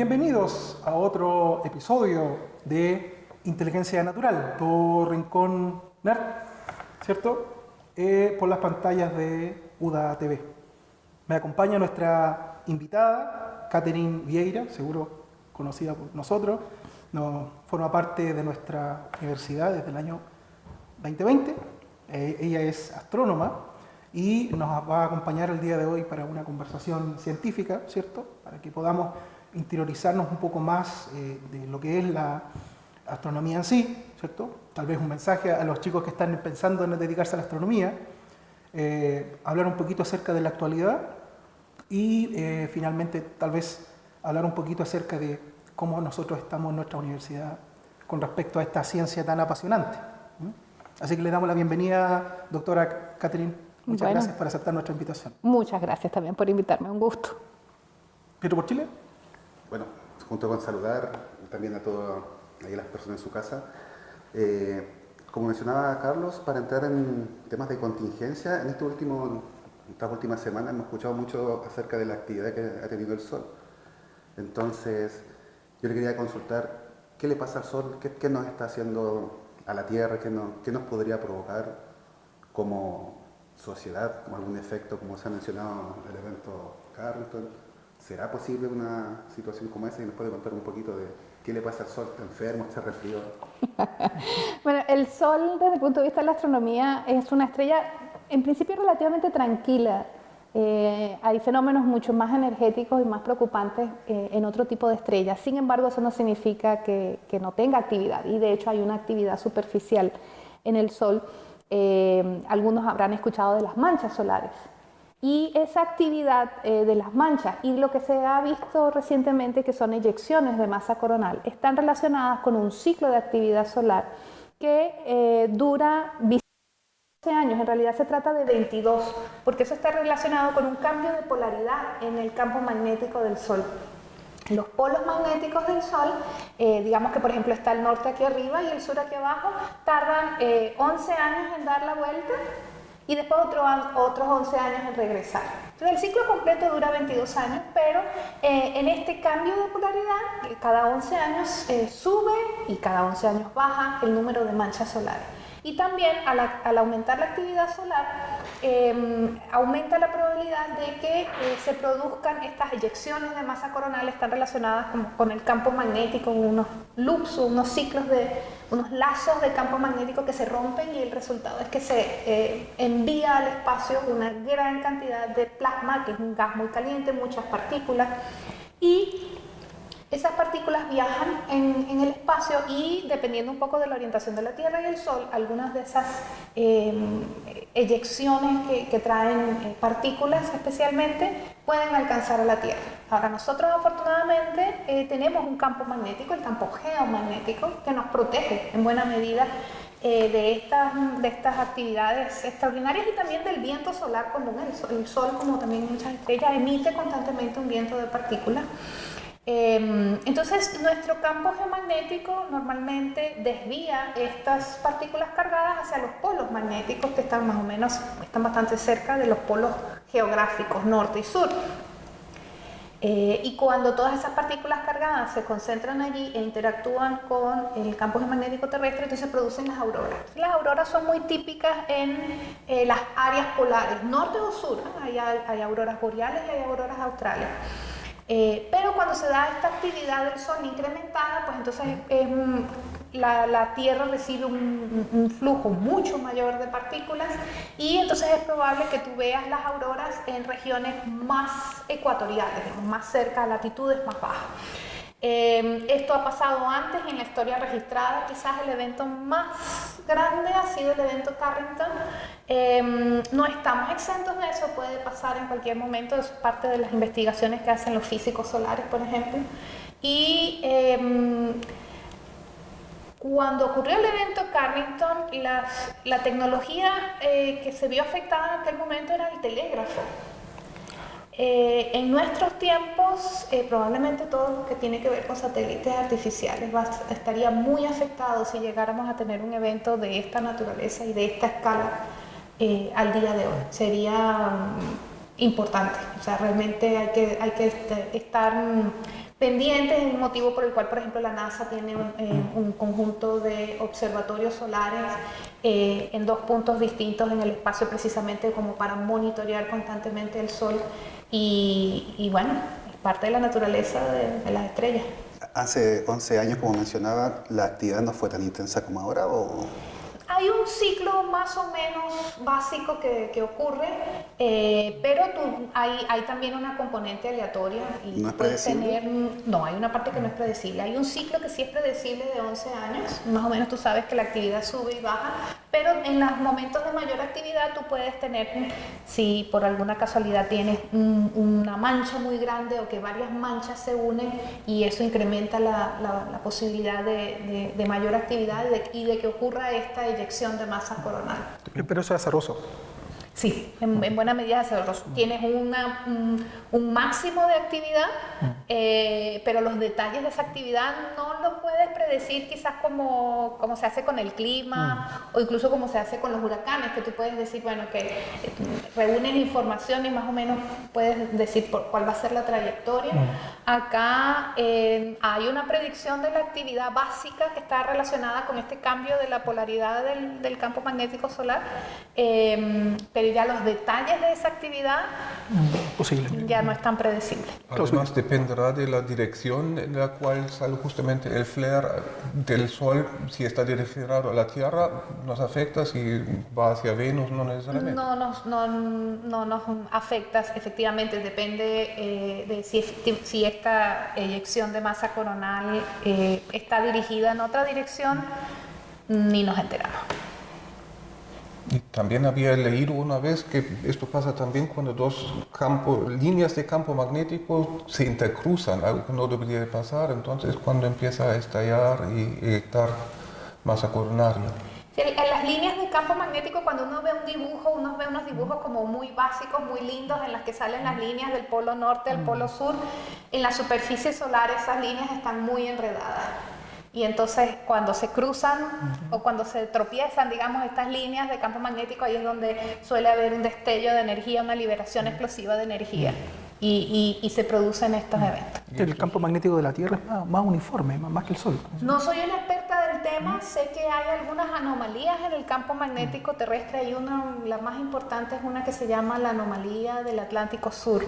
Bienvenidos a otro episodio de Inteligencia Natural, tu rincón nerd, ¿cierto? Por las pantallas de UDA TV. Me acompaña nuestra invitada, Catherine Vieira, seguro conocida por nosotros. Forma parte de nuestra universidad desde el año 2020. Ella es astrónoma y nos va a acompañar el día de hoy para una conversación científica, ¿cierto? Para que podamos interiorizarnos un poco más de lo que es la astronomía en sí, ¿cierto? Tal vez un mensaje a los chicos que están pensando en dedicarse a la astronomía, hablar un poquito acerca de la actualidad y finalmente tal vez hablar un poquito acerca de cómo nosotros estamos en nuestra universidad con respecto a esta ciencia tan apasionante. Así que le damos la bienvenida, doctora Catherine. Muchas gracias por aceptar nuestra invitación. Muchas gracias también por invitarme, un gusto. ¿Pietro por Chile? Bueno, junto con saludar también a todas las personas en su casa. Como mencionaba Carlos, para entrar en temas de contingencia, en estas últimas semanas hemos escuchado mucho acerca de la actividad que ha tenido el Sol. Entonces, yo le quería consultar qué le pasa al Sol, qué nos está haciendo a la Tierra, qué nos podría provocar como sociedad, como algún efecto, como se ha mencionado el evento Carrington. ¿Será posible una situación como esa? Y nos puede contar un poquito de qué le pasa al Sol, está enfermo, está resfriado. Bueno, el Sol desde el punto de vista de la astronomía es una estrella en principio relativamente tranquila. Hay fenómenos mucho más energéticos y más preocupantes en otro tipo de estrellas. Sin embargo, eso no significa que no tenga actividad, y de hecho hay una actividad superficial en el Sol. Algunos habrán escuchado de las manchas solares. Y esa actividad de las manchas y lo que se ha visto recientemente, que son eyecciones de masa coronal, están relacionadas con un ciclo de actividad solar que dura 12 años. En realidad se trata de 22, porque eso está relacionado con un cambio de polaridad en el campo magnético del Sol. Los polos magnéticos del Sol, digamos que por ejemplo está el norte aquí arriba y el sur aquí abajo, tardan 11 años en dar la vuelta y después otros 11 años en regresar. Entonces el ciclo completo dura 22 años, pero en este cambio de polaridad, cada 11 años sube y cada 11 años baja el número de manchas solares. Y también al aumentar la actividad solar, aumenta la probabilidad de que se produzcan estas eyecciones de masa coronal. Están relacionadas con el campo magnético, unos loops, unos ciclos unos lazos de campo magnético que se rompen, y el resultado es que se envía al espacio una gran cantidad de plasma, que es un gas muy caliente, muchas partículas, y esas partículas viajan en el espacio, y dependiendo un poco de la orientación de la Tierra y el Sol, algunas de esas eyecciones que traen partículas especialmente pueden alcanzar a la Tierra. Ahora, nosotros afortunadamente tenemos un campo magnético, el campo geomagnético, que nos protege en buena medida de estas actividades extraordinarias, y también del viento solar común. El Sol, como también muchas estrellas, emite constantemente un viento de partículas. Entonces nuestro campo geomagnético normalmente desvía estas partículas cargadas hacia los polos magnéticos, que están bastante cerca de los polos geográficos norte y sur. Y cuando todas esas partículas cargadas se concentran allí e interactúan con el campo geomagnético terrestre, entonces se producen las auroras. Las auroras son muy típicas en las áreas polares, norte o sur. Hay auroras boreales y hay auroras australes. Pero cuando se da esta actividad del Sol incrementada, pues entonces la Tierra recibe un flujo mucho mayor de partículas, y entonces es probable que tú veas las auroras en regiones más ecuatoriales, más cerca a latitudes más bajas. Esto ha pasado antes en la historia registrada. Quizás el evento más grande ha sido el evento Carrington. No estamos exentos de eso, puede pasar en cualquier momento. Es parte de las investigaciones que hacen los físicos solares, por ejemplo. Y cuando ocurrió el evento Carrington, la tecnología que se vio afectada en aquel momento era el telégrafo. En nuestros tiempos, probablemente todo lo que tiene que ver con satélites artificiales estaría muy afectado si llegáramos a tener un evento de esta naturaleza y de esta escala al día de hoy. Sería importante, o sea, realmente hay que estar pendientes, es un motivo por el cual, por ejemplo, la NASA tiene un conjunto de observatorios solares en 2 puntos distintos en el espacio, precisamente como para monitorear constantemente el Sol y bueno, es parte de la naturaleza de las estrellas. Hace 11 años, como mencionaba, ¿la actividad no fue tan intensa como ahora? ¿O? Hay un ciclo más o menos básico que ocurre, pero hay también una componente aleatoria. Y ¿No es predecible? No, hay una parte que no es predecible. Hay un ciclo que sí es predecible de 11 años. Más o menos tú sabes que la actividad sube y baja, pero en los momentos de mayor actividad tú puedes tener, si por alguna casualidad tienes una mancha muy grande o que varias manchas se unen y eso incrementa la posibilidad de mayor actividad y de que ocurra esta eyección de masa coronal. Pero eso es azaroso. Sí, en buena medida es azaroso. Tienes un máximo de actividad, pero los detalles de esa actividad no los puedes predecir quizás como se hace con el clima o incluso como se hace con los huracanes, que tú puedes decir, bueno, que reúnes información y más o menos puedes decir cuál va a ser la trayectoria. Acá hay una predicción de la actividad básica que está relacionada con este cambio de la polaridad del campo magnético solar, pero ya los detalles de esa actividad Posible. ya no es tan predecible. Además dependerá de la dirección en la cual sale justamente el flare del Sol. Si está direccionado a la Tierra, nos afecta; si va hacia Venus, no necesariamente. No nos afecta, efectivamente, depende de si esta eyección de masa coronal está dirigida en otra dirección, ni nos enteramos. Y también había leído una vez que esto pasa también cuando 2 líneas de campo magnético se intercruzan, algo que no debería de pasar. Entonces, cuando empieza a estallar y eyectar masa coronaria. Sí, en las líneas de campo magnético, cuando uno ve un dibujo, uno ve unos dibujos como muy básicos, muy lindos, en las que salen las líneas del polo norte al polo sur. En la superficie solar esas líneas están muy enredadas. Y entonces cuando se cruzan o cuando se tropiezan, digamos, estas líneas de campo magnético, ahí es donde suele haber un destello de energía, una liberación explosiva de energía. Y se producen estos eventos. El campo magnético de la Tierra es más uniforme, más que el Sol. No soy una experta del tema, sé que hay algunas anomalías en el campo magnético terrestre. Hay la más importante es una que se llama la anomalía del Atlántico Sur.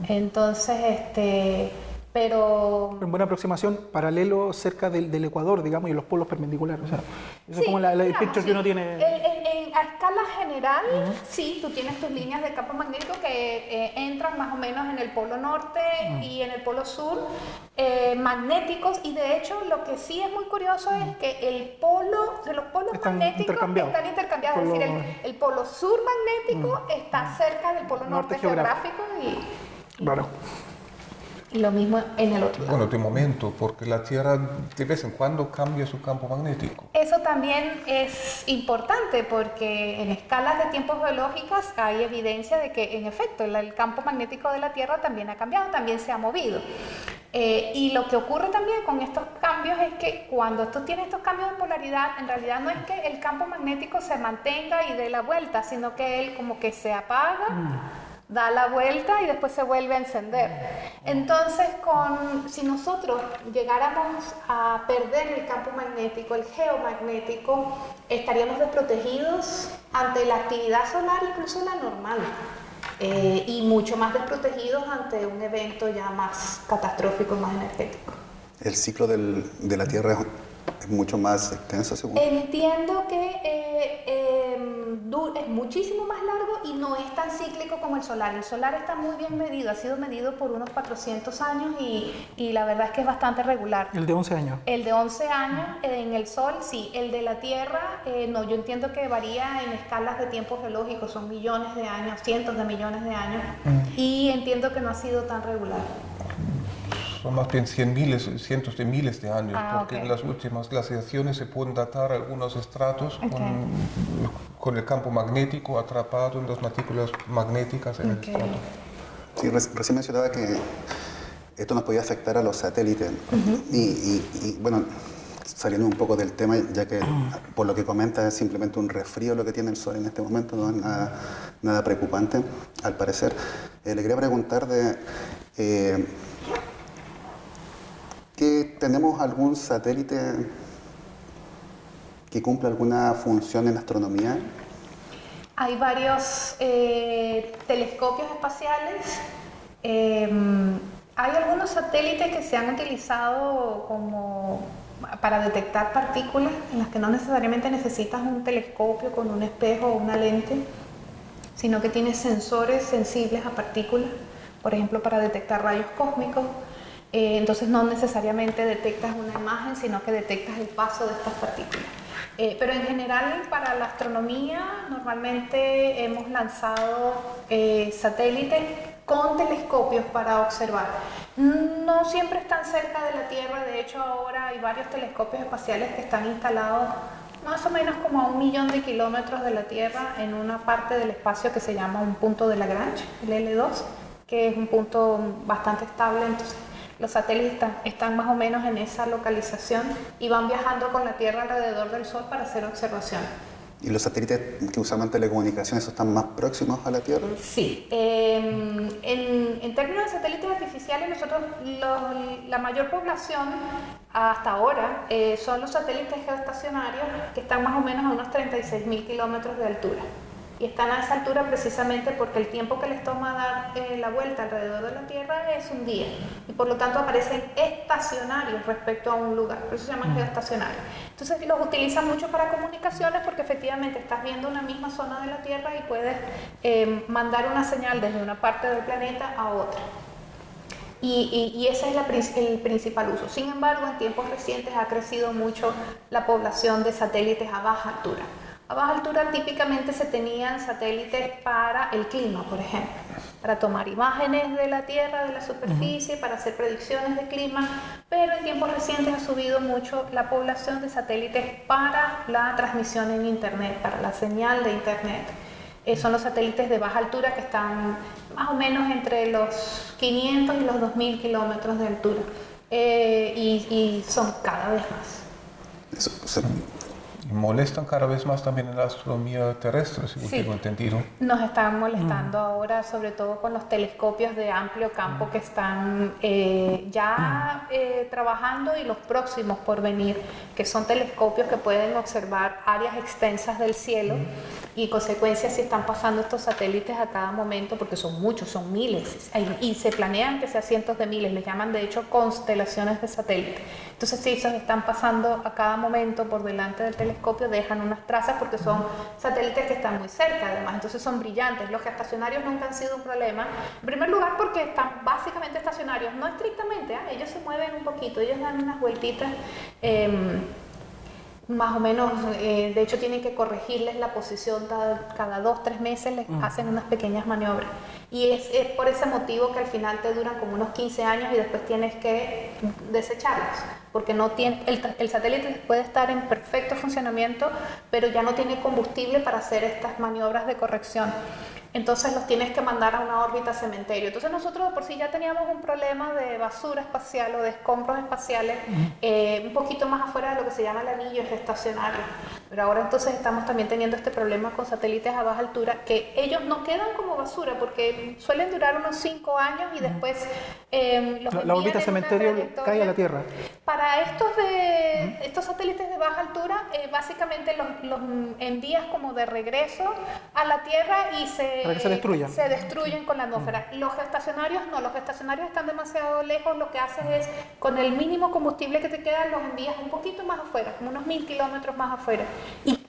Entonces, pero En buena aproximación, paralelo cerca del Ecuador, digamos, y los polos perpendiculares. O sea, eso sí, es como el digamos, picture que uno tiene. A escala general, sí, tú tienes tus líneas de campo magnético que entran más o menos en el polo norte y en el polo sur, magnéticos, y de hecho lo que sí es muy curioso es que los polos magnéticos están intercambiados, es decir, el polo sur magnético está cerca del polo norte geográfico y Claro. lo mismo en el otro lado. Bueno, de momento, porque la Tierra de vez en cuando cambia su campo magnético. Eso también es importante porque en escalas de tiempos geológicas hay evidencia de que en efecto el campo magnético de la Tierra también ha cambiado, también se ha movido. Y lo que ocurre también con estos cambios es que cuando tú tienes estos cambios de polaridad, en realidad no es que el campo magnético se mantenga y dé la vuelta, sino que él como que se apaga, da la vuelta y después se vuelve a encender. Entonces, si nosotros llegáramos a perder el campo magnético, el geomagnético, estaríamos desprotegidos ante la actividad solar, incluso la normal, y mucho más desprotegidos ante un evento ya más catastrófico, más energético. ¿El ciclo de la Tierra es mucho más extenso, según? Entiendo que es muchísimo más largo y no es tan cíclico como el solar. El solar está muy bien medido, ha sido medido por unos 400 años y la verdad es que es bastante regular. El de 11 años. El de 11 años en el Sol, sí. El de la Tierra, no, yo entiendo que varía en escalas de tiempo geológico, son millones de años, cientos de millones de años, y entiendo que no ha sido tan regular. Son más bien cientos de miles de años, porque okay. en las últimas glaciaciones se pueden datar algunos estratos con el campo magnético atrapado en las partículas magnéticas en el estrato. Sí, recién mencionaba que esto nos podía afectar a los satélites. Y bueno, saliendo un poco del tema, ya que por lo que comenta es simplemente un resfrío lo que tiene el Sol en este momento, no es nada preocupante, al parecer. Le quería preguntar ¿tenemos algún satélite que cumpla alguna función en astronomía? Hay varios telescopios espaciales. Hay algunos satélites que se han utilizado para detectar partículas en las que no necesariamente necesitas un telescopio con un espejo o una lente, sino que tienes sensores sensibles a partículas, por ejemplo, para detectar rayos cósmicos. Entonces no necesariamente detectas una imagen, sino que detectas el paso de estas partículas. Pero en general para la astronomía normalmente hemos lanzado satélites con telescopios para observar. No siempre están cerca de la Tierra, de hecho ahora hay varios telescopios espaciales que están instalados más o menos como a 1 millón de kilómetros de la Tierra en una parte del espacio que se llama un punto de Lagrange, el L2, que es un punto bastante estable. Entonces los satélites están más o menos en esa localización y van viajando con la Tierra alrededor del Sol para hacer observaciones. ¿Y los satélites que usamos en telecomunicaciones están más próximos a la Tierra? Sí. En términos de satélites artificiales, nosotros la mayor población hasta ahora son los satélites geoestacionarios que están más o menos a unos 36.000 kilómetros de altura. Y están a esa altura precisamente porque el tiempo que les toma dar la vuelta alrededor de la Tierra es un día. Y por lo tanto aparecen estacionarios respecto a un lugar. Por eso se llaman geoestacionarios. Entonces los utilizan mucho para comunicaciones porque efectivamente estás viendo una misma zona de la Tierra y puedes mandar una señal desde una parte del planeta a otra. Y ese es el principal uso. Sin embargo, en tiempos recientes ha crecido mucho la población de satélites a baja altura. A baja altura típicamente se tenían satélites para el clima, por ejemplo, para tomar imágenes de la Tierra, de la superficie, para hacer predicciones de clima, pero en tiempos recientes ha subido mucho la población de satélites para la transmisión en Internet, para la señal de Internet. Son los satélites de baja altura que están más o menos entre los 500 y los 2.000 kilómetros de altura y son cada vez más. Molestan cada vez más también en la astronomía terrestre, si tengo entendido. Nos están molestando ahora, sobre todo con los telescopios de amplio campo que están ya trabajando y los próximos por venir, que son telescopios que pueden observar áreas extensas del cielo y en consecuencia si están pasando estos satélites a cada momento, porque son muchos, son miles, y se planean que sean cientos de miles, les llaman de hecho constelaciones de satélites. Entonces si esos están pasando a cada momento por delante del telescopio, dejan unas trazas porque son satélites que están muy cerca además, entonces son brillantes. Los geoestacionarios nunca han sido un problema, en primer lugar porque están básicamente estacionarios, no estrictamente, ellos se mueven un poquito, ellos dan unas vueltitas más o menos, de hecho tienen que corregirles la posición cada 2-3 meses, les hacen unas pequeñas maniobras y es por ese motivo que al final te duran como unos 15 años y después tienes que desecharlos porque no tiene, el satélite puede estar en perfecto funcionamiento pero ya no tiene combustible para hacer estas maniobras de corrección. Entonces los tienes que mandar a una órbita cementerio. Entonces nosotros de por sí ya teníamos un problema de basura espacial o de escombros espaciales un poquito más afuera de lo que se llama el anillo geoestacionario. Pero ahora entonces estamos también teniendo este problema con satélites a baja altura que ellos no quedan como basura porque suelen durar unos 5 años y después la órbita cementerio cae a la Tierra. Para estos satélites de baja altura básicamente los envías como de regreso a la Tierra y para que se destruyan. Se destruyen con la atmósfera. Los geoestacionarios no, los geoestacionarios están demasiado lejos, lo que haces es, con el mínimo combustible que te queda, los envías un poquito más afuera, como unos 1.000 kilómetros más afuera,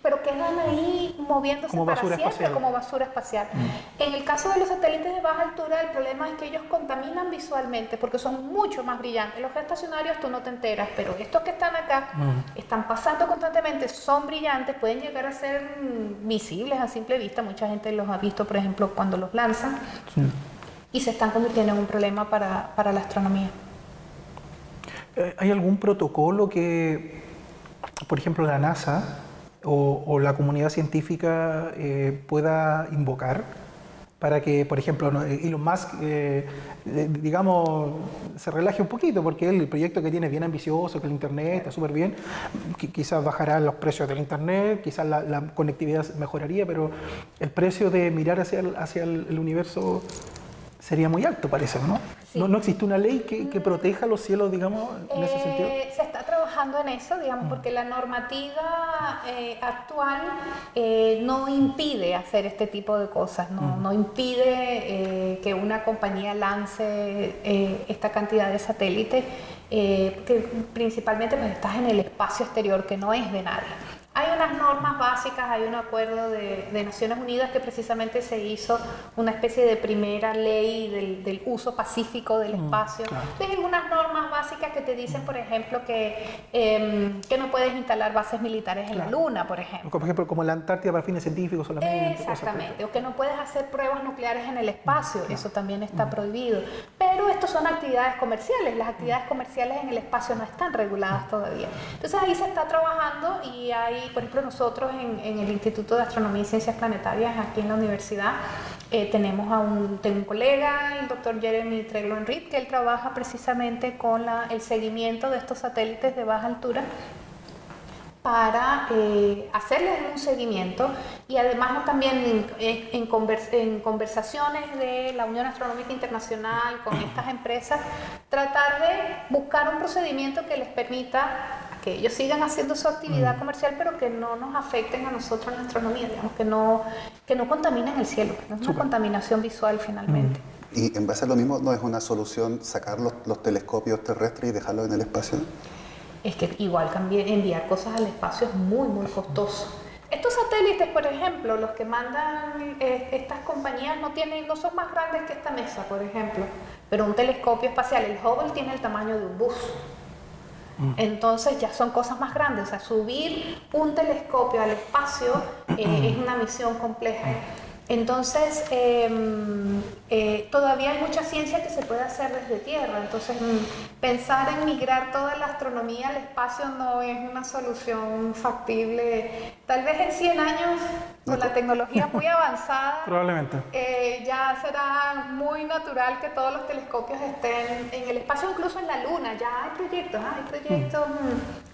pero quedan ahí moviéndose como para siempre, espacial. Como basura espacial. En el caso de los satélites de baja altura, el problema es que ellos contaminan visualmente, porque son mucho más brillantes. Los geoestacionarios tú no te enteras, pero estos que están acá, están pasando constantemente, son brillantes, pueden llegar a ser visibles a simple vista, mucha gente los ha visto, por ejemplo, cuando los lanzan, y se están convirtiendo en un problema para la astronomía. ¿Hay algún protocolo que, por ejemplo, la NASA o la comunidad científica pueda invocar para que, por ejemplo, Elon Musk, digamos, se relaje un poquito, porque el proyecto que tiene es bien ambicioso, que el Internet está súper bien, quizás bajarán los precios del Internet, quizás la conectividad mejoraría, pero el precio de mirar hacia el universo sería muy alto, parece, ¿no? Sí. ¿No existe una ley que proteja los cielos, digamos, en ese sentido? Se está trabajando en eso, digamos, porque la normativa actual no impide hacer este tipo de cosas, no impide que una compañía lance esta cantidad de satélites, que principalmente pues estás en el espacio exterior que no es de nadie. Hay unas normas básicas, hay un acuerdo de Naciones Unidas que precisamente se hizo una especie de primera ley del uso pacífico del espacio. Claro. Entonces hay unas normas básicas que te dicen, por ejemplo, que no puedes instalar bases militares en la Luna, por ejemplo. Por ejemplo, como la Antártida para fines científicos solamente. Exactamente, o que no puedes hacer pruebas nucleares en el espacio, eso también está prohibido. Pero estos son actividades comerciales, las actividades comerciales en el espacio no están reguladas todavía. Entonces ahí se está trabajando y hay, por ejemplo, nosotros en el Instituto de Astronomía y Ciencias Planetarias, aquí en la universidad, tengo un colega, el doctor Jeremy Treglon-Reed, que él trabaja precisamente con el seguimiento de estos satélites de baja altura para hacerles un seguimiento y además también en conversaciones de la Unión Astronómica Internacional con estas empresas, tratar de buscar un procedimiento que les permita que ellos sigan haciendo su actividad comercial, pero que no nos afecten a nosotros en la astronomía, digamos, que no contaminen el cielo, no es una contaminación visual finalmente. Y en base a lo mismo, ¿no es una solución sacar los telescopios terrestres y dejarlos en el espacio? Es que igual enviar cosas al espacio es muy, muy costoso. Estos satélites, por ejemplo, los que mandan estas compañías no son más grandes que esta mesa, por ejemplo, pero un telescopio espacial, el Hubble, tiene el tamaño de un bus. Entonces ya son cosas más grandes, o sea, subir un telescopio al espacio es una misión compleja. Entonces, todavía hay mucha ciencia que se puede hacer desde tierra, entonces pensar en migrar toda la astronomía al espacio no es una solución factible. Tal vez en 100 años, con la tecnología muy avanzada, Probablemente. Ya será muy natural que todos los telescopios estén en el espacio, incluso en la Luna. Ya hay proyectos,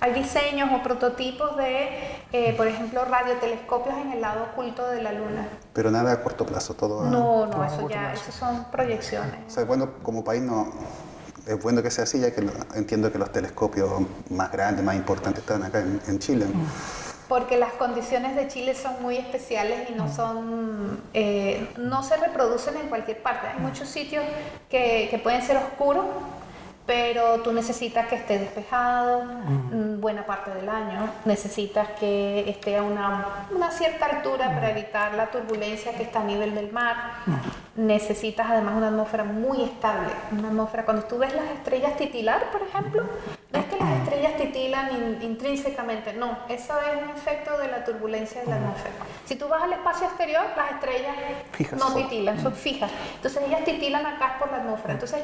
hay diseños o prototipos de, por ejemplo, radiotelescopios en el lado oculto de la Luna. Pero nada a corto plazo, todo No, eso son proyecciones. O sea, bueno, como país es bueno que sea así, ya que entiendo que los telescopios más grandes, más importantes están acá en Chile. Porque las condiciones de Chile son muy especiales y no se reproducen en cualquier parte. Hay muchos sitios que pueden ser oscuros, pero tú necesitas que esté despejado buena parte del año, necesitas que esté a una cierta altura para evitar la turbulencia que está a nivel del mar, necesitas además una atmósfera muy estable, una atmósfera, cuando tú ves las estrellas titilar, por ejemplo, no es que las estrellas titilan intrínsecamente, no, eso es un efecto de la turbulencia de la atmósfera. Si tú vas al espacio exterior, las estrellas no titilan, son fijas, entonces ellas titilan acá por la atmósfera, entonces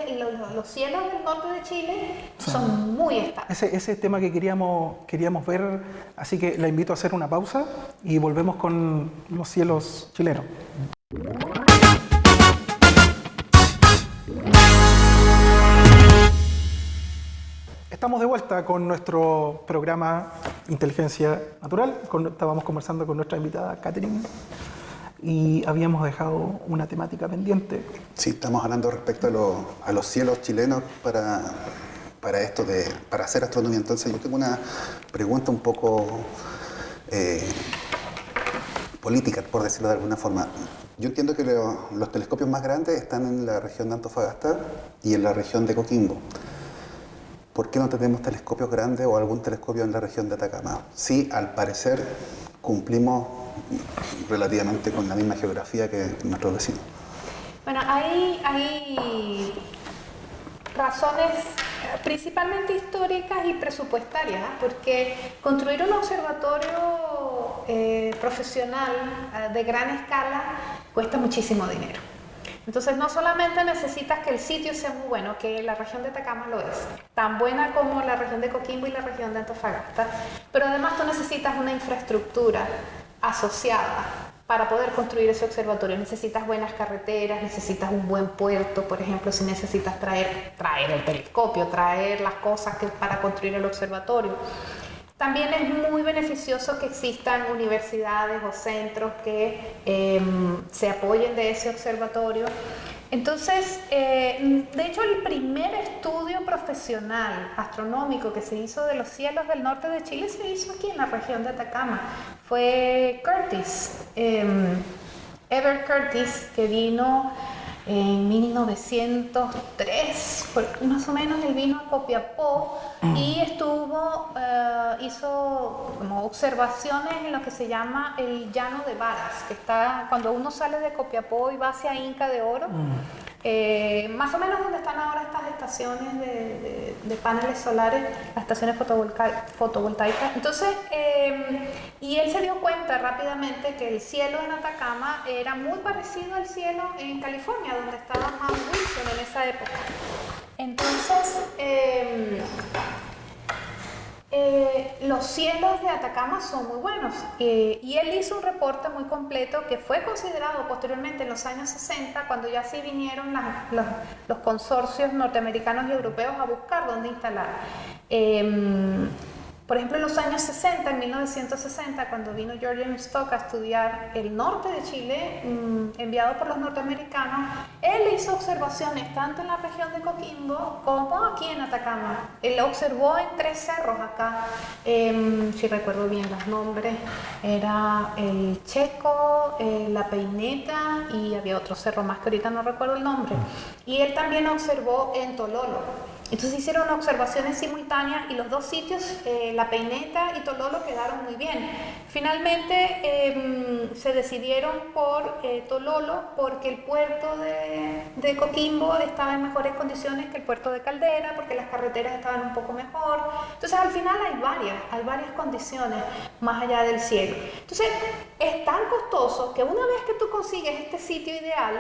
los cielos del norte de Chile son muy estables. Ese tema que queríamos ver, así que la invito a hacer una pausa y volvemos con los cielos chilenos. Estamos de vuelta con nuestro programa Inteligencia Natural. Estábamos conversando con nuestra invitada Catherine y habíamos dejado una temática pendiente. Sí, estamos hablando respecto a los cielos chilenos para hacer astronomía. Entonces yo tengo una pregunta un poco política, por decirlo de alguna forma. Yo entiendo que los telescopios más grandes están en la región de Antofagasta y en la región de Coquimbo. ¿Por qué no tenemos telescopios grandes o algún telescopio en la región de Atacama? Sí, al parecer cumplimos relativamente con la misma geografía que nuestros vecinos. Bueno, hay razones principalmente históricas y presupuestarias, porque construir un observatorio profesional de gran escala cuesta muchísimo dinero. Entonces no solamente necesitas que el sitio sea muy bueno, que la región de Atacama lo es, tan buena como la región de Coquimbo y la región de Antofagasta, pero además tú necesitas una infraestructura asociada para poder construir ese observatorio. Necesitas buenas carreteras, necesitas un buen puerto, por ejemplo, si necesitas traer el telescopio, traer las cosas para construir el observatorio. También es muy beneficioso que existan universidades o centros que se apoyen de ese observatorio. Entonces, de hecho, el primer estudio profesional astronómico que se hizo de los cielos del norte de Chile se hizo aquí en la región de Atacama. Fue Curtis, Ever Curtis, que vino en 1903, más o menos. Él vino a Copiapó y hizo como observaciones en lo que se llama el Llano de Varas, que está cuando uno sale de Copiapó y va hacia Inca de Oro, más o menos donde están ahora estas estaciones de paneles solares, las estaciones fotovoltaicas. Entonces, y él se dio cuenta rápidamente que el cielo en Atacama era muy parecido al cielo en California, donde estaba Mount Wilson en esa época. Entonces, los cielos de Atacama son muy buenos, y él hizo un reporte muy completo que fue considerado posteriormente en los años 60, cuando ya sí vinieron los consorcios norteamericanos y europeos a buscar dónde instalar. Por ejemplo, en los años 60, en 1960, cuando vino Georgian Stock a estudiar el norte de Chile, enviado por los norteamericanos, él hizo observaciones tanto en la región de Coquimbo como aquí en Atacama. Él observó en 3 cerros acá, si recuerdo bien los nombres, era el Checo, la Peineta, y había otro cerro más que ahorita no recuerdo el nombre. Y él también observó en Tololo. Entonces hicieron observaciones simultáneas y los dos sitios, La Peineta y Tololo, quedaron muy bien. Finalmente se decidieron por Tololo porque el puerto de Coquimbo estaba en mejores condiciones que el puerto de Caldera, porque las carreteras estaban un poco mejor. Entonces al final hay varias condiciones más allá del cielo. Entonces es tan costoso que una vez que tú consigues este sitio ideal,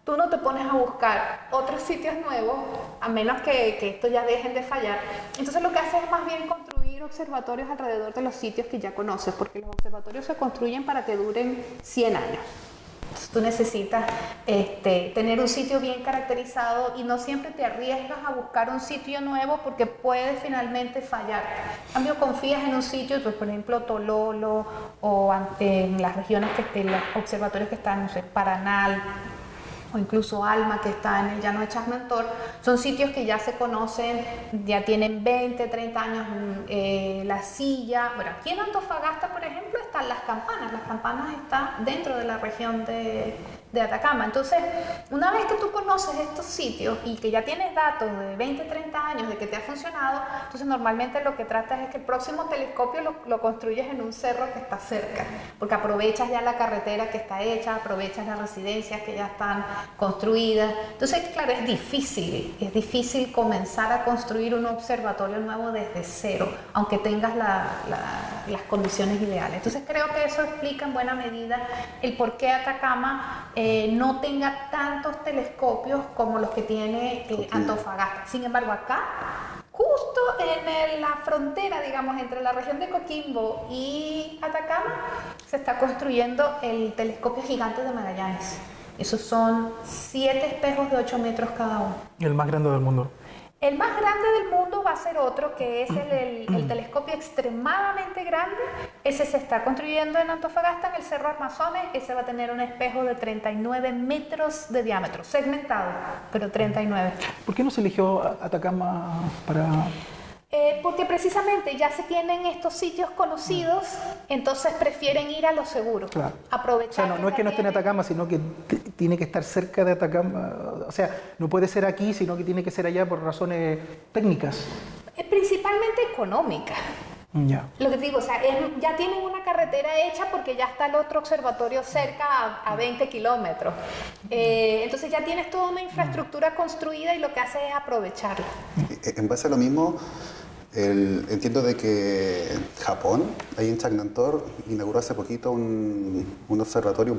tú no te pones a buscar otros sitios nuevos, a menos que esto ya dejen de fallar. Entonces lo que haces es más bien construir observatorios alrededor de los sitios que ya conoces, porque los observatorios se construyen para que duren 100 años. Entonces tú necesitas tener un sitio bien caracterizado y no siempre te arriesgas a buscar un sitio nuevo porque puede finalmente fallar. En cambio, confías en un sitio, pues, por ejemplo, Tololo, o en las regiones, en los observatorios que están, no sé, Paranal, o incluso Alma, que está en el llano de Chasmentor, son sitios que ya se conocen, ya tienen 20, 30 años. La Silla, bueno, aquí en Antofagasta, por ejemplo, están Las Campanas está dentro de la región de Atacama. Entonces, una vez que tú conoces estos sitios y que ya tienes datos de 20, 30 años de que te ha funcionado, entonces normalmente lo que tratas es que el próximo telescopio lo construyes en un cerro que está cerca, porque aprovechas ya la carretera que está hecha, aprovechas las residencias que ya están construidas. Entonces, claro, es difícil comenzar a construir un observatorio nuevo desde cero, aunque tengas las condiciones ideales. Entonces, creo que eso explica en buena medida el por qué Atacama no tenga tantos telescopios como los que tiene Antofagasta. Sin embargo, acá, justo en la frontera, digamos, entre la región de Coquimbo y Atacama, se está construyendo el telescopio gigante de Magallanes. Esos son 7 espejos de 8 metros cada uno. El más grande del mundo. El más grande del mundo va a ser otro, que es el telescopio extremadamente grande. Ese se está construyendo en Antofagasta, en el Cerro Armazones. Ese va a tener un espejo de 39 metros de diámetro, segmentado, pero 39. ¿Por qué no se eligió Atacama para...? Porque precisamente ya se tienen estos sitios conocidos, entonces prefieren ir a lo seguro. Claro. Aprovechar. O sea, no es que no esté en Atacama, sino que tiene que estar cerca de Atacama. O sea, no puede ser aquí, sino que tiene que ser allá por razones técnicas. Principalmente económicas. Ya. Lo que te digo, o sea, ya tienen una carretera hecha porque ya está el otro observatorio cerca a 20 kilómetros. Entonces ya tienes toda una infraestructura construida y lo que haces es aprovecharla. En base a lo mismo, entiendo de que Japón, ahí en Chagnator, inauguró hace poquito un observatorio,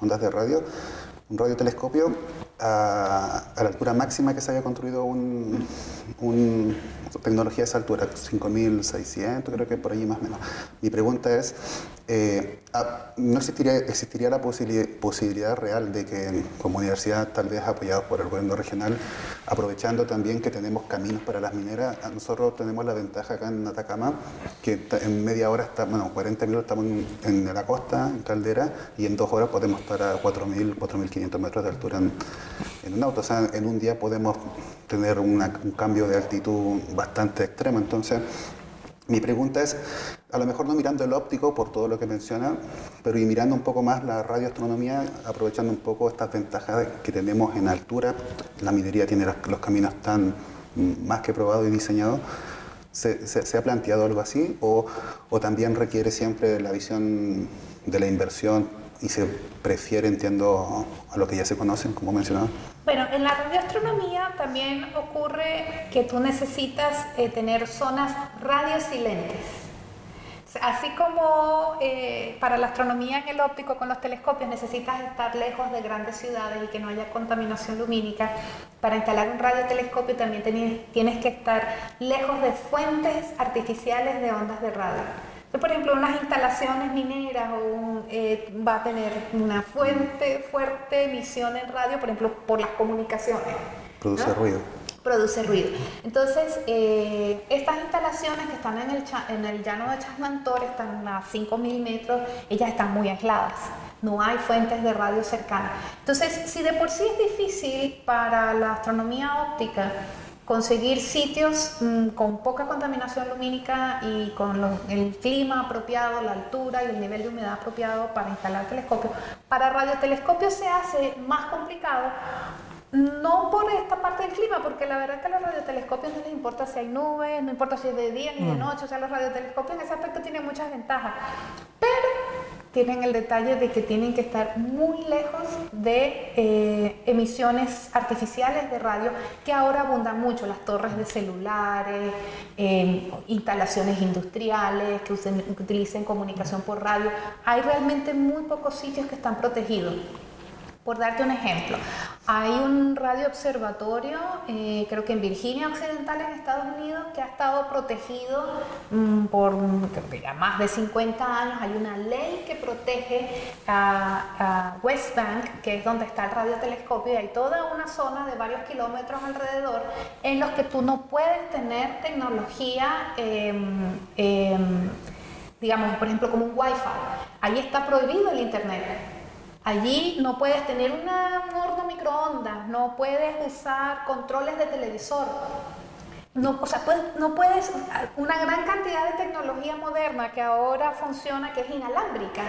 ondas de radio, un radiotelescopio a la altura máxima que se había construido tecnología de esa altura, 5.600, creo que por allí más o menos. Mi pregunta es, ¿no existiría la posibilidad real de que como universidad, tal vez apoyados por el gobierno regional, aprovechando también que tenemos caminos para las mineras. Nosotros tenemos la ventaja acá en Atacama, que en media hora, 40 minutos estamos en la costa, en Caldera, y en 2 horas podemos estar a 4.000, 4.500 metros de altura en un auto. O sea, en un día podemos tener un cambio de altitud bastante extremo. Entonces, mi pregunta es, a lo mejor no mirando el óptico por todo lo que menciona, pero y mirando un poco más la radioastronomía, aprovechando un poco estas ventajas que tenemos en altura. La minería tiene los caminos tan más que probados y diseñados. ¿Se ha planteado algo así? ¿O también requiere siempre la visión de la inversión y se prefiere, entiendo, a lo que ya se conocen, como mencionaba? Bueno, en la radioastronomía también ocurre que tú necesitas tener zonas radiosilentes. Así como para la astronomía en el óptico con los telescopios necesitas estar lejos de grandes ciudades y que no haya contaminación lumínica, para instalar un radiotelescopio también tienes que estar lejos de fuentes artificiales de ondas de radio. Entonces, por ejemplo, unas instalaciones mineras va a tener una fuerte emisión en radio, por ejemplo, por las comunicaciones. Produce ruido. Produce ruido. Entonces, estas instalaciones que están en el llano de Chasmantor, están a 5.000 metros, ellas están muy aisladas. No hay fuentes de radio cercanas. Entonces, si de por sí es difícil para la astronomía óptica conseguir sitios con poca contaminación lumínica y con el clima apropiado, la altura y el nivel de humedad apropiado para instalar telescopios, para radiotelescopios se hace más complicado. No por esta parte del clima, porque la verdad es que a los radiotelescopios no les importa si hay nubes, no importa si es de día ni de noche, o sea, los radiotelescopios en ese aspecto tienen muchas ventajas, pero tienen el detalle de que tienen que estar muy lejos de emisiones artificiales de radio, que ahora abundan mucho, las torres de celulares, instalaciones industriales que utilicen comunicación por radio. Hay realmente muy pocos sitios que están protegidos. Por darte un ejemplo, hay un radioobservatorio, creo que en Virginia Occidental, en Estados Unidos, que ha estado protegido por ya más de 50 años. Hay una ley que protege a West Bank, que es donde está el radiotelescopio, y hay toda una zona de varios kilómetros alrededor en los que tú no puedes tener tecnología, digamos, por ejemplo, como un Wi-Fi. Ahí está prohibido el Internet. Allí no puedes tener un horno microondas, no puedes usar controles de televisor, no puedes, una gran cantidad de tecnología moderna que ahora funciona, que es inalámbrica,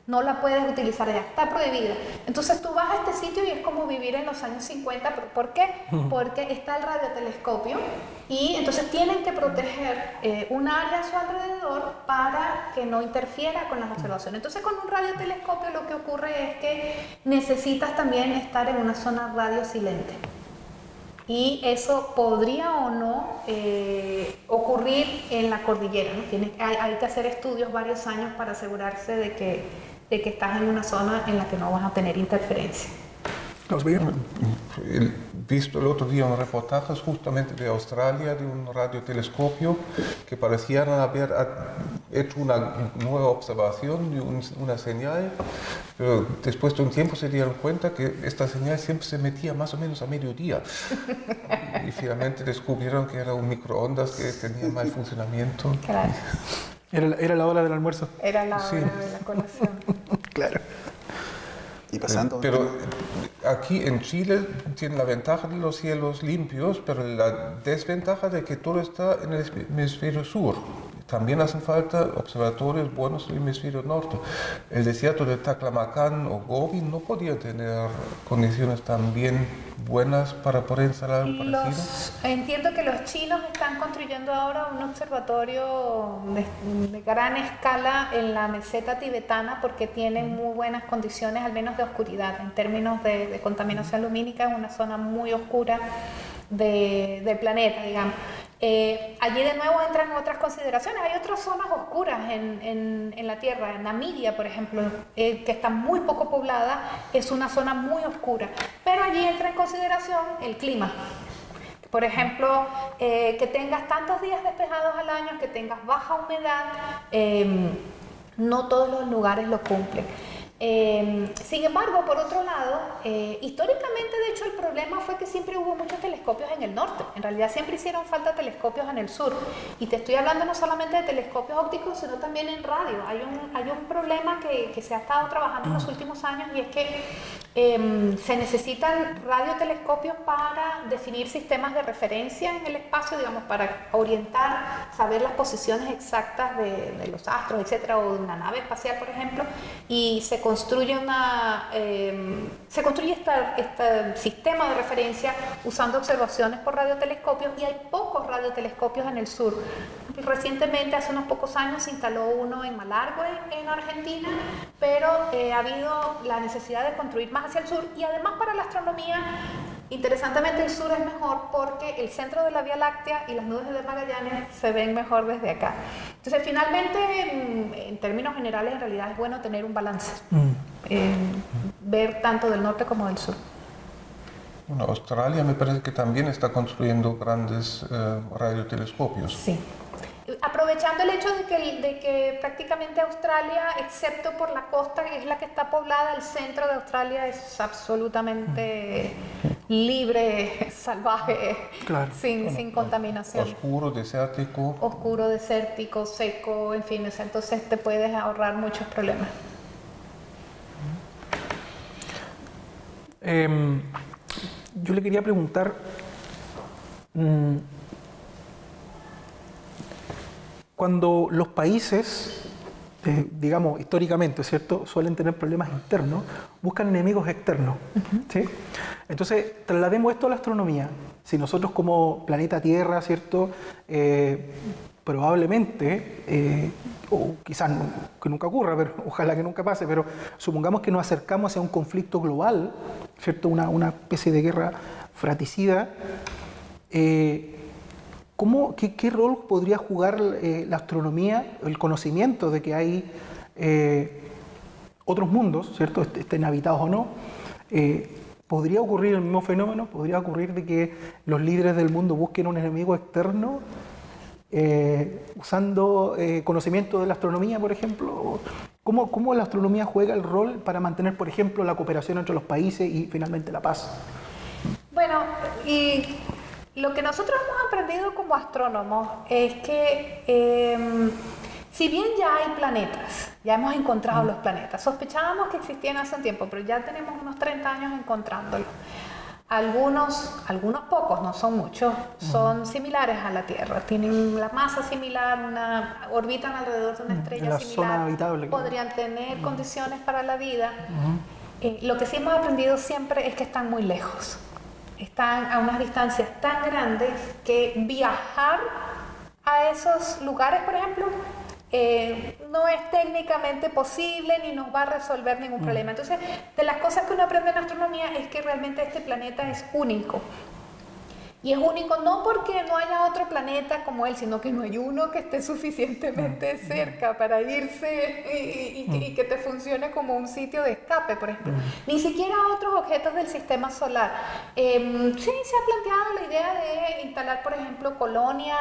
no la puedes utilizar, ya está prohibida. Entonces tú vas a este sitio y es como vivir en los años 50, ¿por qué? Porque está el radiotelescopio y entonces tienen que proteger un área a su alrededor para que no interfiera con las observaciones. Entonces con un radiotelescopio lo que ocurre es que necesitas también estar en una zona radiosilente. Y eso podría o no ocurrir en la cordillera, ¿no? Hay que hacer estudios varios años para asegurarse de que estás en una zona en la que no vas a tener interferencia. He visto el otro día un reportaje justamente de Australia, de un radiotelescopio que parecían haber hecho una nueva observación de una señal, pero después de un tiempo se dieron cuenta que esta señal siempre se metía más o menos a mediodía. Y finalmente descubrieron que era un microondas que tenía mal funcionamiento. Claro. Era la hora del almuerzo. Era la hora de la colación. Claro. Y pasando. Pero aquí en Chile tiene la ventaja de los cielos limpios, pero la desventaja de que todo está en el hemisferio sur. También hacen falta observatorios buenos en el hemisferio norte. El desierto de Taklamakan o Gobi no podía tener condiciones tan bien buenas para poder instalar algo parecido. Entiendo que los chinos están construyendo ahora un observatorio de gran escala en la meseta tibetana porque tienen muy buenas condiciones, al menos de oscuridad. En términos de contaminación lumínica, es una zona muy oscura del planeta, digamos. Allí de nuevo entran otras consideraciones. Hay otras zonas oscuras en la Tierra. En Namibia, por ejemplo, que está muy poco poblada, es una zona muy oscura. Pero allí entra en consideración el clima. Por ejemplo, que tengas tantos días despejados al año, que tengas baja humedad, no todos los lugares lo cumplen. Sin embargo, por otro lado, históricamente, de hecho, el problema fue que siempre hubo muchos telescopios en el norte. En realidad siempre hicieron falta telescopios en el sur. Y te estoy hablando no solamente de telescopios ópticos, sino también en radio. Hay un problema que se ha estado trabajando en los últimos años, y es que se necesitan radiotelescopios para definir sistemas de referencia en el espacio, digamos, para orientar, saber las posiciones exactas de los astros, etcétera, o de una nave espacial, por ejemplo, y se construye este sistema de referencia usando observaciones por radiotelescopios, y hay pocos radiotelescopios en el sur. Recientemente, hace unos pocos años, se instaló uno en Malargüe, en Argentina, pero ha habido la necesidad de construir más hacia el sur, y además para la astronomía, interesantemente, el sur es mejor porque el centro de la Vía Láctea y las nubes de Magallanes se ven mejor desde acá. Entonces, finalmente, en términos generales, en realidad es bueno tener un balance, ver tanto del norte como del sur. Bueno, Australia me parece que también está construyendo grandes radiotelescopios. Sí. Aprovechando el hecho de que prácticamente Australia, excepto por la costa, que es la que está poblada, el centro de Australia es absolutamente libre, salvaje, Claro. sin contaminación. Oscuro, desértico. Oscuro, desértico, seco, en fin, entonces te puedes ahorrar muchos problemas. Yo le quería preguntar, cuando los países, digamos históricamente, ¿cierto?, suelen tener problemas internos, buscan enemigos externos, ¿sí? Entonces, traslademos esto a la astronomía. Si nosotros como planeta Tierra, ¿cierto?, probablemente, o quizás que nunca ocurra, pero ojalá que nunca pase, pero supongamos que nos acercamos hacia un conflicto global, ¿cierto?, una especie de guerra fratricida, ¿qué rol podría jugar la astronomía, el conocimiento de que hay otros mundos, ¿cierto?, estén habitados o no? ¿Podría ocurrir el mismo fenómeno? ¿Podría ocurrir de que los líderes del mundo busquen un enemigo externo usando conocimiento de la astronomía, por ejemplo? ¿Cómo la astronomía juega el rol para mantener, por ejemplo, la cooperación entre los países y finalmente la paz? Bueno, y lo que nosotros hemos aprendido como astrónomos es que si bien ya hay planetas, ya hemos encontrado los planetas, sospechábamos que existían hace un tiempo, pero ya tenemos unos 30 años encontrándolos. Algunos pocos, no son muchos, son similares a la Tierra, tienen la masa similar, orbitan alrededor de una estrella similar, zona habitable, podrían tener condiciones para la vida. Lo que sí hemos aprendido siempre es que están muy lejos, están a unas distancias tan grandes que viajar a esos lugares, por ejemplo, no es técnicamente posible ni nos va a resolver ningún problema. Entonces, de las cosas que uno aprende en astronomía es que realmente este planeta es único. Y es único no porque no haya otro planeta como él, sino que no hay uno que esté suficientemente cerca para irse y que te funcione como un sitio de escape, por ejemplo. Ni siquiera otros objetos del sistema solar. Sí, se ha planteado la idea de instalar, por ejemplo, colonias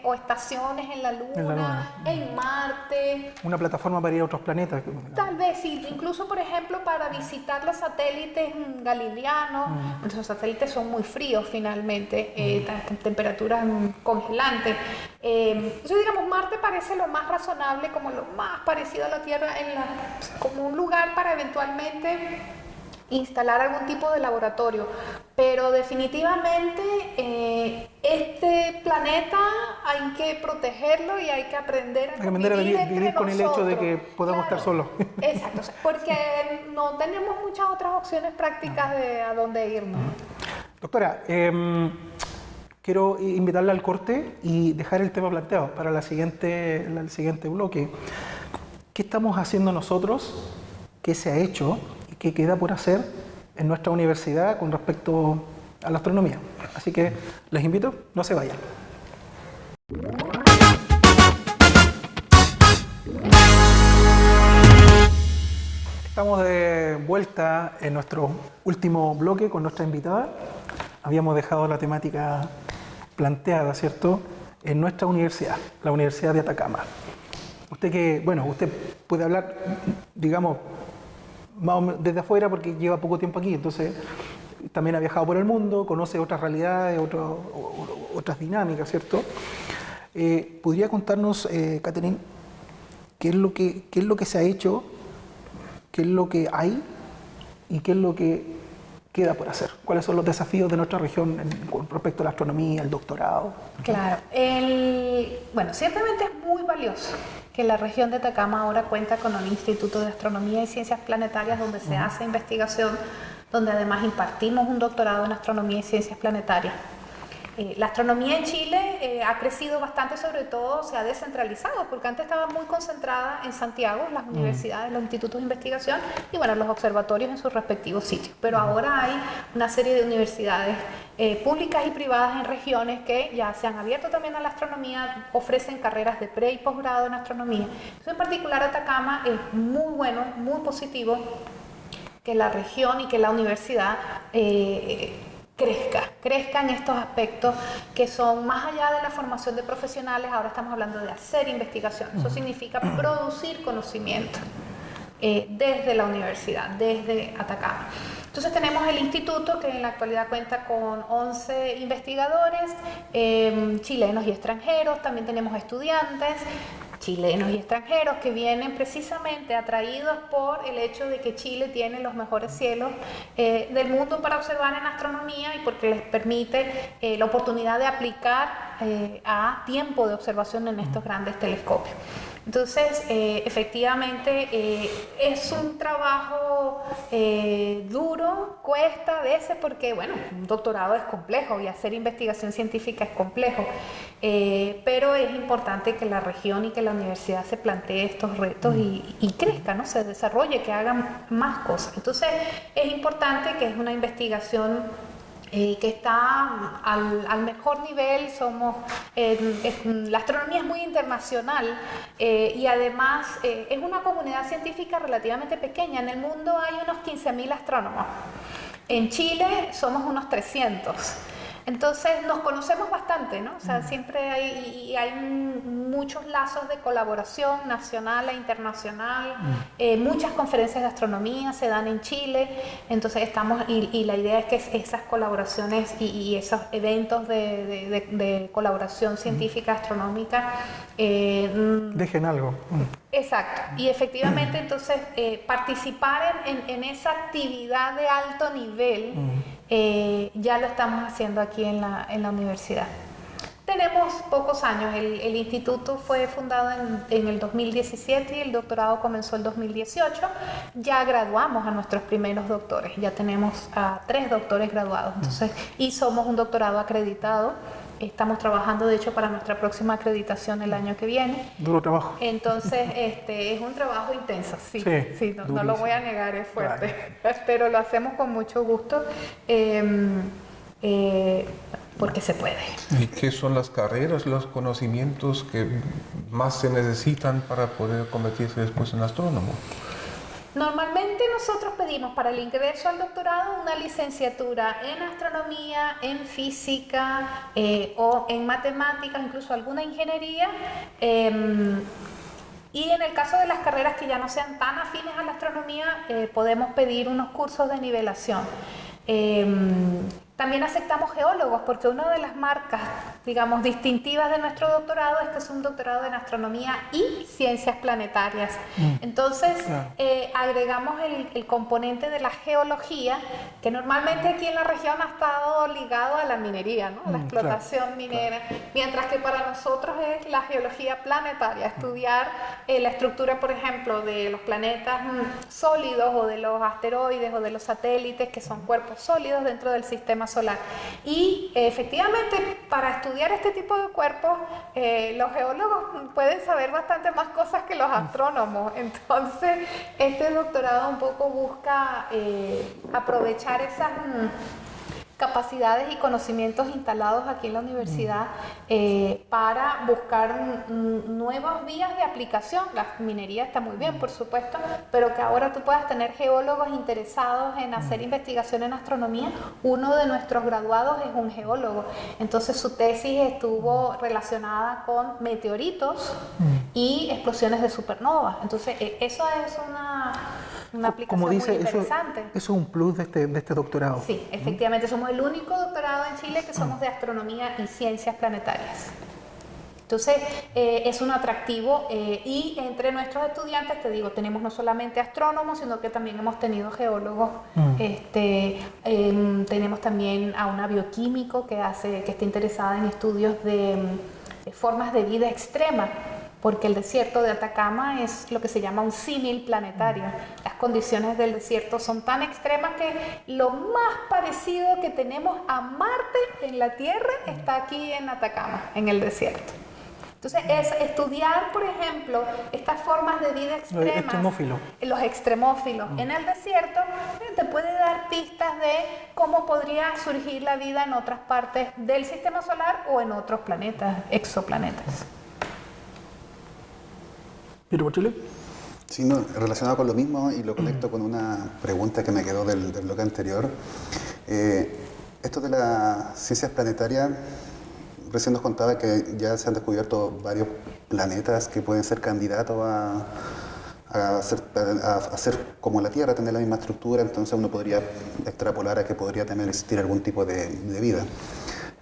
o estaciones en la Luna, en Marte. Una plataforma para ir a otros planetas. Tal vez sí, incluso, por ejemplo, para visitar los satélites galileanos. Los satélites son muy fríos finalmente. Temperaturas congelantes. Entonces, digamos, Marte parece lo más razonable, como lo más parecido a la Tierra, como un lugar para eventualmente instalar algún tipo de laboratorio. Pero definitivamente este planeta hay que protegerlo y hay que aprender a vivir con el hecho de que podamos estar solos. Exacto, porque no tenemos muchas otras opciones prácticas de a dónde irnos. Doctora, quiero invitarla al corte y dejar el tema planteado para el siguiente bloque. ¿Qué estamos haciendo nosotros? ¿Qué se ha hecho? ¿Y qué queda por hacer en nuestra universidad con respecto a la astronomía? Así que les invito, no se vayan. Estamos de vuelta en nuestro último bloque con nuestra invitada. Habíamos dejado la temática planteada, ¿cierto?, en nuestra universidad, la Universidad de Atacama. Usted puede hablar, digamos, desde afuera porque lleva poco tiempo aquí, entonces también ha viajado por el mundo, conoce otras realidades, otras dinámicas, ¿cierto? ¿Podría contarnos, Catherine, qué es lo que se ha hecho, qué es lo que hay y qué es lo que queda por hacer? ¿Cuáles son los desafíos de nuestra región con respecto a la astronomía, el doctorado? Claro, bueno, ciertamente es muy valioso que la región de Atacama ahora cuenta con un Instituto de Astronomía y Ciencias Planetarias donde se hace investigación, donde además impartimos un doctorado en Astronomía y Ciencias Planetarias. La astronomía en Chile ha crecido bastante, sobre todo se ha descentralizado, porque antes estaba muy concentrada en Santiago, las universidades, los institutos de investigación y bueno, los observatorios en sus respectivos sitios. Pero ahora hay una serie de universidades públicas y privadas en regiones que ya se han abierto también a la astronomía, ofrecen carreras de pre y posgrado en astronomía. Entonces, en particular Atacama es muy bueno, muy positivo que la región y que la universidad crezca en estos aspectos que son más allá de la formación de profesionales. Ahora estamos hablando de hacer investigación. Eso significa producir conocimiento desde la universidad, desde Atacama. Entonces tenemos el instituto que en la actualidad cuenta con 11 investigadores, chilenos y extranjeros. También tenemos estudiantes chilenos y extranjeros que vienen precisamente atraídos por el hecho de que Chile tiene los mejores cielos del mundo para observar en astronomía y porque les permite la oportunidad de aplicar a tiempo de observación en estos grandes telescopios. Entonces, efectivamente, es un trabajo duro, cuesta a veces porque, bueno, un doctorado es complejo y hacer investigación científica es complejo, pero es importante que la región y que la universidad se plantee estos retos y crezca, ¿no? Se desarrolle, que hagan más cosas. Entonces, es importante que es una investigación que está al mejor nivel. La astronomía es muy internacional y además es una comunidad científica relativamente pequeña. En el mundo hay unos 15.000 astrónomos. En Chile somos unos 300. Entonces nos conocemos bastante, ¿no? O sea, siempre hay muchos lazos de colaboración nacional e internacional. Muchas conferencias de astronomía se dan en Chile. Entonces y la idea es que esas colaboraciones y esos eventos de colaboración científica astronómica dejen algo. Exacto, y efectivamente entonces participar en esa actividad de alto nivel ya lo estamos haciendo aquí en la universidad. Tenemos pocos años, el instituto fue fundado en el 2017 y el doctorado comenzó el 2018. Ya graduamos a nuestros primeros doctores, ya tenemos a 3 doctores graduados, entonces, y somos un doctorado acreditado. Estamos trabajando, de hecho, para nuestra próxima acreditación el año que viene. Duro trabajo. Entonces, es un trabajo intenso, sí, no lo voy a negar, es fuerte, claro. Pero lo hacemos con mucho gusto, porque se puede. ¿Y qué son las carreras, los conocimientos que más se necesitan para poder convertirse después en astrónomo? Normalmente nosotros pedimos para el ingreso al doctorado una licenciatura en astronomía, en física o en matemáticas, incluso alguna ingeniería. Y en el caso de las carreras que ya no sean tan afines a la astronomía, podemos pedir unos cursos de nivelación. También aceptamos geólogos, porque una de las marcas, digamos, distintivas de nuestro doctorado es que es un doctorado en astronomía y ciencias planetarias. Entonces, agregamos el componente de la geología, que normalmente aquí en la región ha estado ligado a la minería, ¿no? La explotación minera, mientras que para nosotros es la geología planetaria, estudiar la estructura, por ejemplo, de los planetas sólidos o de los asteroides o de los satélites, que son cuerpos sólidos dentro del sistema solar. Y efectivamente, para estudiar este tipo de cuerpos, los geólogos pueden saber bastante más cosas que los astrónomos. Entonces, este doctorado un poco busca aprovechar esas capacidades y conocimientos instalados aquí en la universidad para buscar nuevas vías de aplicación. La minería está muy bien, por supuesto, pero que ahora tú puedas tener geólogos interesados en hacer investigación en astronomía. Uno de nuestros graduados es un geólogo, entonces su tesis estuvo relacionada con meteoritos y explosiones de supernovas. Entonces eso es una aplicación como dice, muy interesante. Eso es un plus de este doctorado. Sí, efectivamente, somos el único doctorado en Chile que somos de astronomía y ciencias planetarias. Entonces, es un atractivo y entre nuestros estudiantes, te digo, tenemos no solamente astrónomos, sino que también hemos tenido geólogos, tenemos también a una bioquímico que está interesada en estudios de formas de vida extrema, porque el desierto de Atacama es lo que se llama un símil planetario. Las condiciones del desierto son tan extremas que lo más parecido que tenemos a Marte en la Tierra está aquí en Atacama, en el desierto. Entonces, es estudiar, por ejemplo, estas formas de vida extremas, los extremófilos en el desierto, te puede dar pistas de cómo podría surgir la vida en otras partes del sistema solar o en otros planetas, exoplanetas. ¿Pero por Chile? Sí, no, relacionado con lo mismo y lo conecto con una pregunta que me quedó del bloque anterior. Esto de las ciencias planetarias, recién nos contaba que ya se han descubierto varios planetas que pueden ser candidatos a ser como la Tierra, tener la misma estructura, entonces uno podría extrapolar a que podría también existir algún tipo de vida.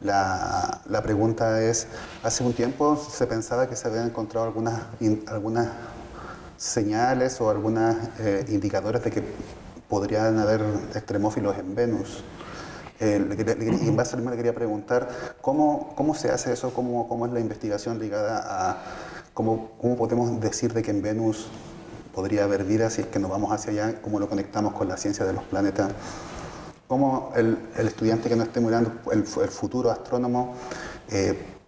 La pregunta es, hace un tiempo se pensaba que se habían encontrado algunas señales o algunos indicadores de que podrían haber extremófilos en Venus. Y en base a lo que le quería preguntar, ¿cómo se hace eso? ¿Cómo es la investigación ligada a cómo podemos decir de que en Venus podría haber vida si es que nos vamos hacia allá? ¿Cómo lo conectamos con la ciencia de los planetas? ¿Cómo el estudiante que no esté mirando, el futuro astrónomo,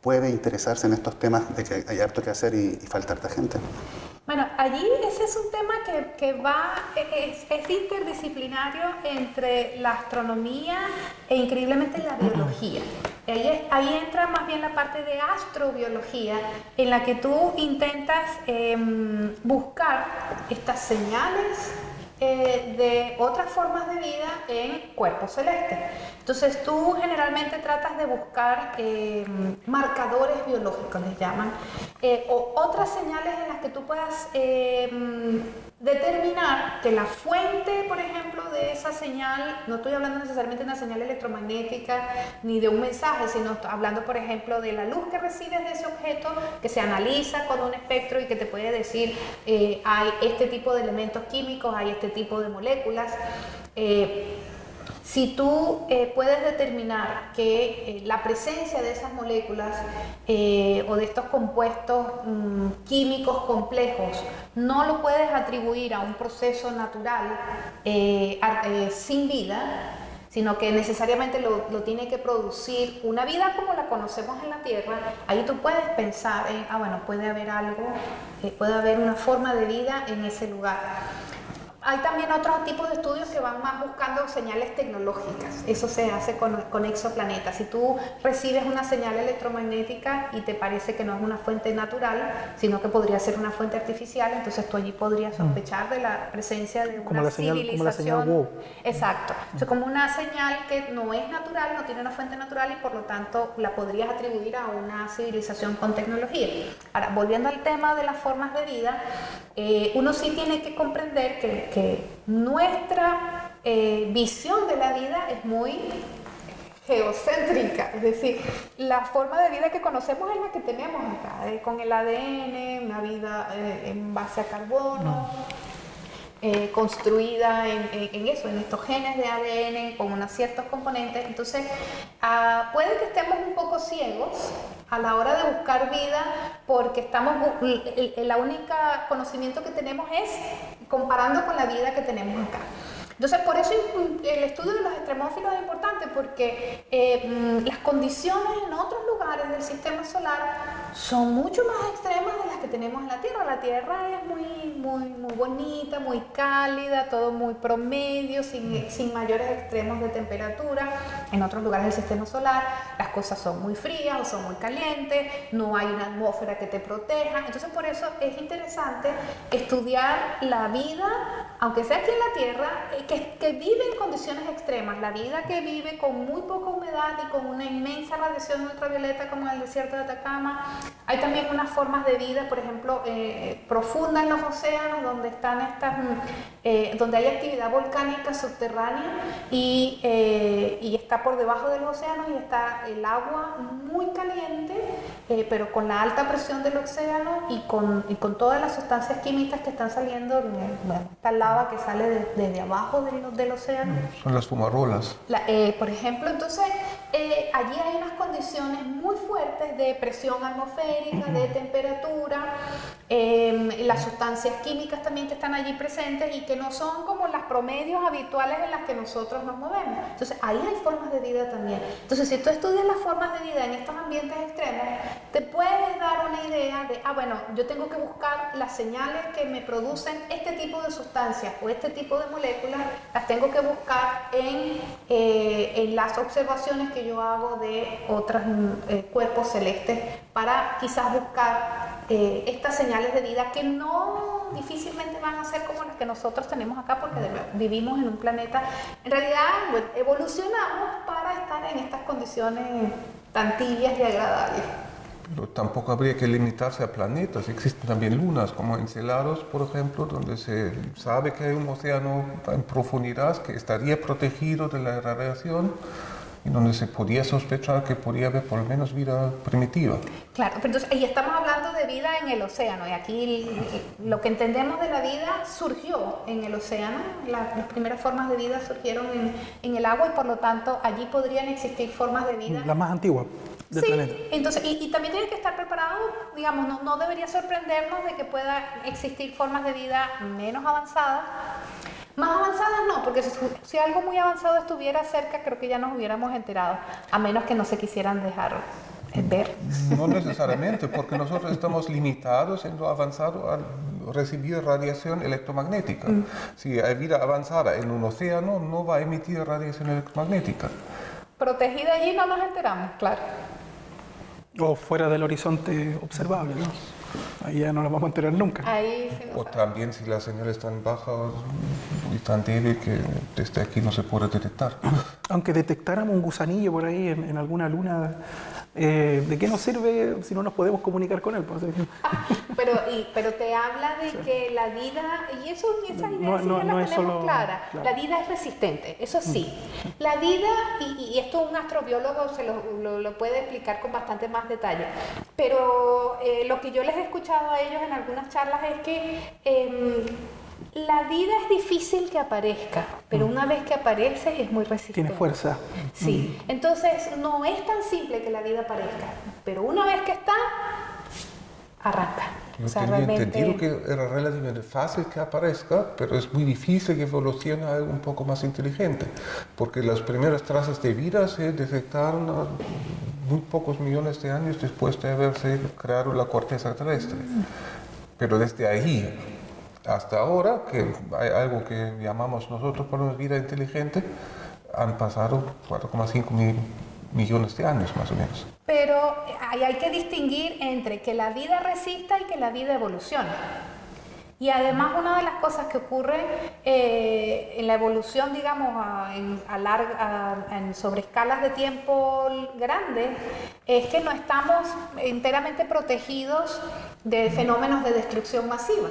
puede interesarse en estos temas de que hay harto que hacer y falta harta gente? Bueno, allí ese es un tema es interdisciplinario entre la astronomía e increíblemente la biología. Ahí entra más bien la parte de astrobiología, en la que tú intentas buscar estas señales de otras formas de vida en cuerpos celestes. Entonces tú generalmente tratas de buscar marcadores biológicos, les llaman, o otras señales en las que tú puedas determinar que la fuente, por ejemplo, de esa señal, no estoy hablando necesariamente de una señal electromagnética ni de un mensaje, sino estoy hablando, por ejemplo, de la luz que recibes de ese objeto, que se analiza con un espectro y que te puede decir hay este tipo de elementos químicos, hay este tipo de moléculas. Si tú puedes determinar que la presencia de esas moléculas o de estos compuestos químicos complejos no lo puedes atribuir a un proceso natural sin vida, sino que necesariamente lo tiene que producir una vida como la conocemos en la Tierra, ahí tú puedes pensar en, bueno, puede haber algo, puede haber una forma de vida en ese lugar. Hay también otros tipos de estudios que van más buscando señales tecnológicas. Eso se hace con exoplanetas. Si tú recibes una señal electromagnética y te parece que no es una fuente natural, sino que podría ser una fuente artificial, entonces tú allí podrías sospechar de la presencia de una civilización. Como la señal WOW. Exacto. O sea, como una señal que no es natural, no tiene una fuente natural y por lo tanto la podrías atribuir a una civilización con tecnología. Ahora, volviendo al tema de las formas de vida, uno sí tiene que comprender que nuestra visión de la vida es muy geocéntrica, es decir, la forma de vida que conocemos es la que tenemos acá, con el ADN, una vida en base a carbono, construida en estos genes de ADN con unos ciertos componentes. Entonces, puede que estemos un poco ciegos a la hora de buscar vida porque el único conocimiento que tenemos es comparando con la vida que tenemos acá. Entonces, por eso el estudio de los extremófilos es importante, porque las condiciones en otros lugares del sistema solar son mucho más extremas de las que tenemos en la Tierra. La Tierra es muy bonita, muy cálida, todo muy promedio, sin mayores extremos de temperatura. en otros lugares del sistema solar las cosas son muy frías o son muy calientes, no hay una atmósfera que te proteja. Entonces por eso es interesante estudiar la vida, aunque sea aquí en la Tierra, que vive en condiciones extremas, la vida que vive con muy poca humedad y con una inmensa radiación ultravioleta como en el desierto de Atacama. Hay también unas formas de vida, por ejemplo, profundas en los océanos, donde están donde hay actividad volcánica subterránea y está por debajo del océano y está el agua muy caliente, pero con la alta presión del océano y con todas las sustancias químicas que están saliendo, esta lava que sale desde abajo del océano. Son las fumarolas. Por ejemplo, entonces allí hay unas condiciones muy fuertes de presión atmosférica, de temperatura, las sustancias químicas también que están allí presentes y que no son como las promedios habituales en las que nosotros nos movemos. Entonces ahí hay formas de vida también. Entonces si tú estudias las formas de vida en estos ambientes extremos, te puedes dar una idea de, bueno, yo tengo que buscar las señales que me producen este tipo de sustancias o este tipo de moléculas, las tengo que buscar en las observaciones que yo hago de otros cuerpos celestes para quizás buscar estas señales de vida que no difícilmente van a ser como las que nosotros tenemos acá porque vivimos en un planeta, en realidad evolucionamos para estar en estas condiciones tan tibias y agradables. Pero tampoco habría que limitarse a planetas, existen también lunas como Encelados, por ejemplo, donde se sabe que hay un océano en profundidad que estaría protegido de la radiación y donde se podía sospechar que podría haber por lo menos vida primitiva. Claro, pero entonces ahí estamos hablando de vida en el océano y aquí lo que entendemos de la vida surgió en el océano, las primeras formas de vida surgieron en el agua y por lo tanto allí podrían existir formas de vida. La más antigua del planeta. Entonces, y también tiene que estar preparado, digamos, no debería sorprendernos de que pueda existir formas de vida menos avanzadas. Más avanzadas no, porque si algo muy avanzado estuviera cerca, creo que ya nos hubiéramos enterado, a menos que no se quisieran dejar ver. No necesariamente, porque nosotros estamos limitados en lo avanzado a recibir radiación electromagnética. Si hay vida avanzada en un océano, no va a emitir radiación electromagnética. Protegida allí no nos enteramos, claro. O fuera del horizonte observable, ¿no? Ahí ya no nos vamos a enterar nunca. Ahí sí O también si la señal es tan baja y tan débil que desde aquí no se puede detectar. Aunque detectáramos un gusanillo por ahí en alguna luna, ¿de qué nos sirve si no nos podemos comunicar con él? Pero te habla de que la vida, y esa idea sí ya la tenemos solo, clara, claro. La vida es resistente, eso sí. La vida, y esto un astrobiólogo se lo puede explicar con bastante más detalle, pero lo que yo les he escuchado a ellos en algunas charlas es que la vida es difícil que aparezca, pero una vez que aparece es muy resistente. Tiene fuerza. Sí, entonces no es tan simple que la vida aparezca, pero una vez que está, arranca. Yo tenía entendido que era relativamente fácil que aparezca, pero es muy difícil que evolucione a algo un poco más inteligente, porque las primeras trazas de vida se detectaron a muy pocos millones de años después de haberse creado la corteza terrestre. Pero desde ahí hasta ahora, que hay algo que llamamos nosotros por una vida inteligente, han pasado 4,5 millones de años más o menos. Pero hay que distinguir entre que la vida resista y que la vida evolucione. Y además una de las cosas que ocurre en la evolución, digamos, sobre escalas de tiempo grandes, es que no estamos enteramente protegidos de fenómenos de destrucción masiva.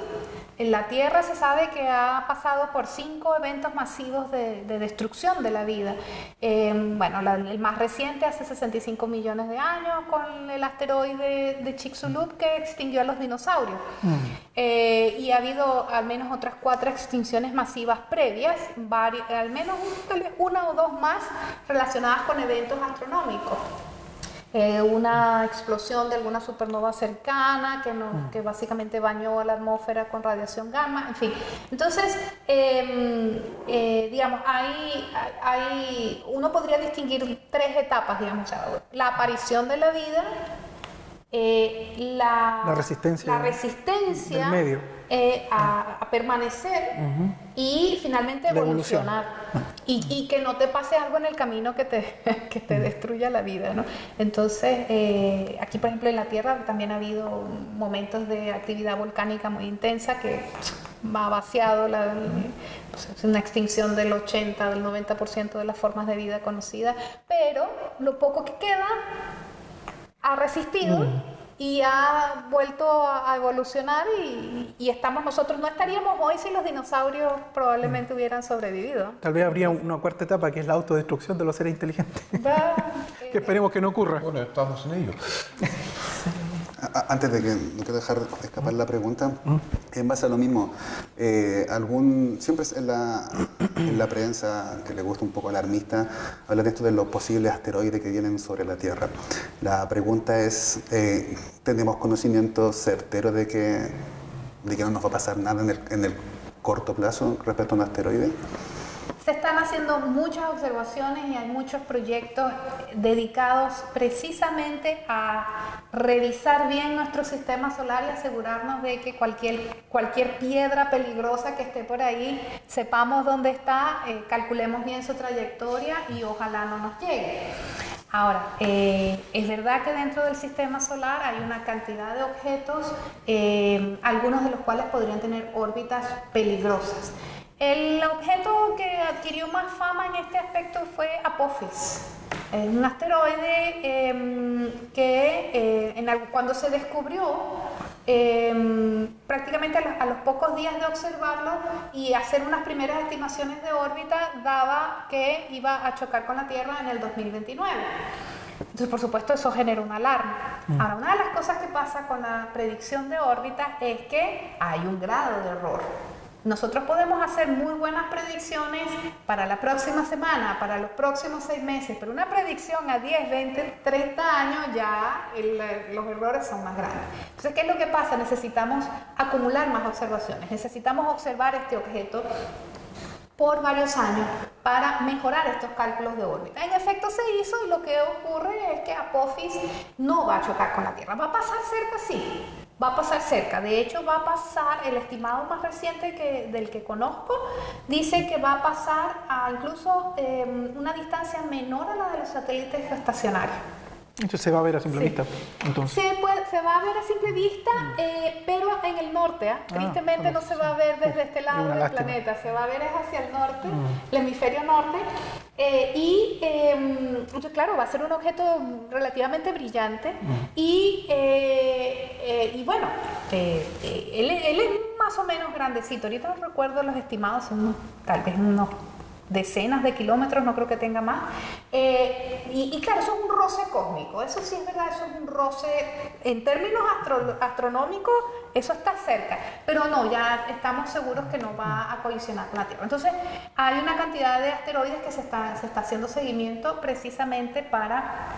En la Tierra se sabe que ha pasado por 5 eventos masivos de destrucción de la vida. El más reciente hace 65 millones de años con el asteroide de Chicxulub que extinguió a los dinosaurios. Y ha habido al menos otras 4 extinciones masivas previas, al menos una o dos más relacionadas con eventos astronómicos. Una explosión de alguna supernova cercana que básicamente bañó a la atmósfera con radiación gamma, en fin. Entonces, digamos, uno podría distinguir 3 etapas, digamos, la aparición de la vida, la resistencia del medio. A permanecer y finalmente evolucionar. y que no te pase algo en el camino que te destruya la vida, ¿no? Entonces, aquí por ejemplo en la Tierra también ha habido momentos de actividad volcánica muy intensa que ha vaciado es una extinción del 80, del 90% de las formas de vida conocidas, pero lo poco que queda ha resistido y ha vuelto a evolucionar y estamos nosotros, no estaríamos hoy si los dinosaurios probablemente hubieran sobrevivido. Tal vez habría una cuarta etapa, que es la autodestrucción de los seres inteligentes. Que esperemos que no ocurra. Bueno, estamos en ello. Antes de que no quiero dejar escapar la pregunta, en base a lo mismo, siempre en la prensa que le gusta un poco alarmista, hablan de esto de los posibles asteroides que vienen sobre la Tierra. La pregunta es, ¿tenemos conocimiento certero de que no nos va a pasar nada en el corto plazo respecto a un asteroide? Se están haciendo muchas observaciones y hay muchos proyectos dedicados precisamente a revisar bien nuestro sistema solar y asegurarnos de que cualquier piedra peligrosa que esté por ahí, sepamos dónde está, calculemos bien su trayectoria y ojalá no nos llegue. Ahora, es verdad que dentro del sistema solar hay una cantidad de objetos, algunos de los cuales podrían tener órbitas peligrosas. El objeto que adquirió más fama en este aspecto fue Apophis. Es un asteroide que cuando se descubrió, prácticamente a los pocos días de observarlo y hacer unas primeras estimaciones de órbita, daba que iba a chocar con la Tierra en el 2029. Entonces, por supuesto, eso generó una alarma. Ahora, una de las cosas que pasa con la predicción de órbita es que hay un grado de error. Nosotros podemos hacer muy buenas predicciones para la próxima semana, para los próximos 6 meses, pero una predicción a 10, 20, 30 años ya los errores son más grandes. Entonces, ¿qué es lo que pasa? Necesitamos acumular más observaciones, necesitamos observar este objeto por varios años para mejorar estos cálculos de órbita. En efecto se hizo y lo que ocurre es que Apophis no va a chocar con la Tierra. ¿Va a pasar cerca? Sí. Va a pasar cerca, de hecho va a pasar, el estimado más reciente del que conozco, dice que va a pasar a incluso una distancia menor a la de los satélites geoestacionarios. Entonces se va a ver a simple vista. Entonces. Se va a ver a simple vista, pero en el norte. Tristemente no se va a ver desde este lado del planeta, se va a ver hacia el norte, el hemisferio norte. Entonces, claro, va a ser un objeto relativamente brillante y bueno, él es más o menos grandecito. Ahorita no recuerdo los estimados, son tal vez unos decenas de kilómetros, no creo que tenga más. Y claro, eso es un roce cósmico, eso sí es verdad, eso es un roce, en términos astronómicos, eso está cerca, pero no, ya estamos seguros que no va a colisionar con la Tierra. Entonces, hay una cantidad de asteroides que se está haciendo seguimiento precisamente para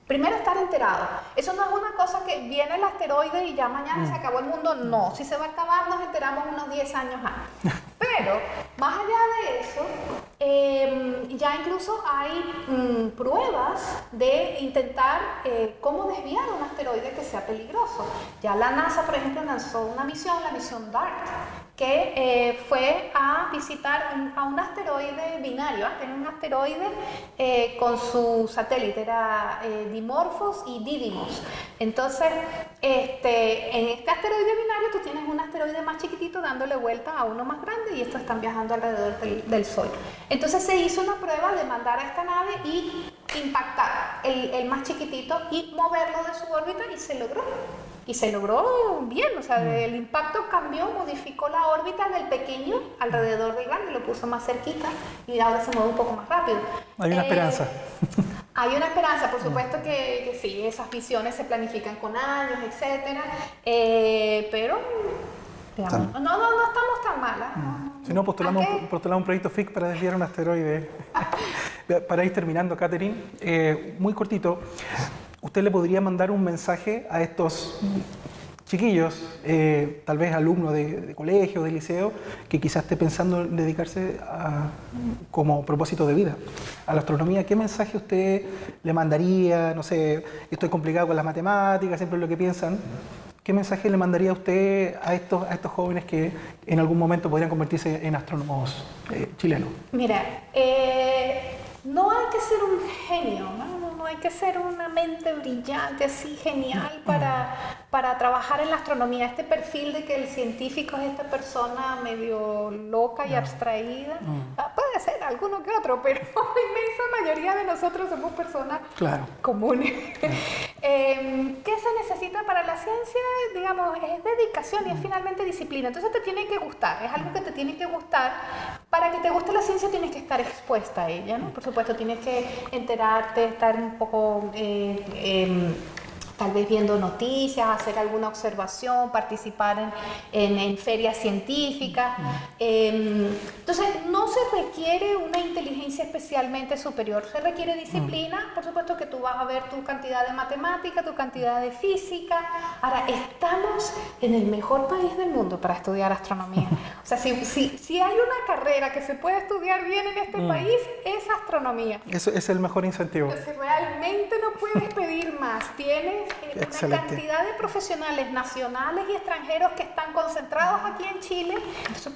primero estar enterado. Eso no es una cosa que viene el asteroide y ya mañana se acabó el mundo. No, si se va a acabar nos enteramos unos 10 años antes. Pero, más allá de eso, ya incluso hay pruebas de intentar cómo desviar un asteroide que sea peligroso. Ya la NASA, por ejemplo, lanzó una misión, la misión DART, que fue a visitar a un asteroide binario. Tenía un asteroide con su satélite, era Dimorphos y Didymos. Entonces, en este asteroide binario tú tienes un asteroide más chiquitito dándole vuelta a uno más grande y estos están viajando alrededor del Sol. Entonces se hizo una prueba de mandar a esta nave y impactar el más chiquitito y moverlo de su órbita y se logró. Y se logró bien, o sea, el impacto cambió, modificó la órbita del pequeño alrededor del grande, lo puso más cerquita y ahora se mueve un poco más rápido. Hay una esperanza. Hay una esperanza, por supuesto que sí, esas misiones se planifican con años, etcétera, pero digamos, no estamos tan malas. Si no, postulamos un proyecto FIC para desviar un asteroide. Para ir terminando, Catherine, muy cortito. ¿Usted le podría mandar un mensaje a estos chiquillos, tal vez alumnos de colegio, de liceo, que quizás esté pensando en dedicarse como propósito de vida a la astronomía? ¿Qué mensaje usted le mandaría? No sé, estoy complicado con las matemáticas, siempre es lo que piensan. ¿qué mensaje le mandaría usted a estos jóvenes que en algún momento podrían convertirse en astrónomos chilenos? Mira, no hay que ser un genio, no hay que ser una mente brillante, así genial para trabajar en la astronomía. Este perfil de que el científico es esta persona medio loca y abstraída, puede ser alguno que otro, pero la inmensa mayoría de nosotros somos personas comunes. ¿Qué se necesita para la ciencia? Digamos, es dedicación y es finalmente disciplina. Entonces te tiene que gustar, es algo que te tiene que gustar. Para que te guste la ciencia tienes que estar expuesta a ella, ¿no? Por supuesto, tienes que enterarte, estar un poco tal vez viendo noticias, hacer alguna observación, participar en ferias científicas. Entonces, no se requiere una inteligencia especialmente superior, se requiere disciplina. Por supuesto que tú vas a ver tu cantidad de matemática, tu cantidad de física. Ahora, estamos en el mejor país del mundo para estudiar astronomía. O sea, si hay una carrera que se puede estudiar bien en este país, es astronomía. Eso es el mejor incentivo. Entonces, realmente no puedes pedir más. Tienes una cantidad de profesionales nacionales y extranjeros que están concentrados aquí en Chile,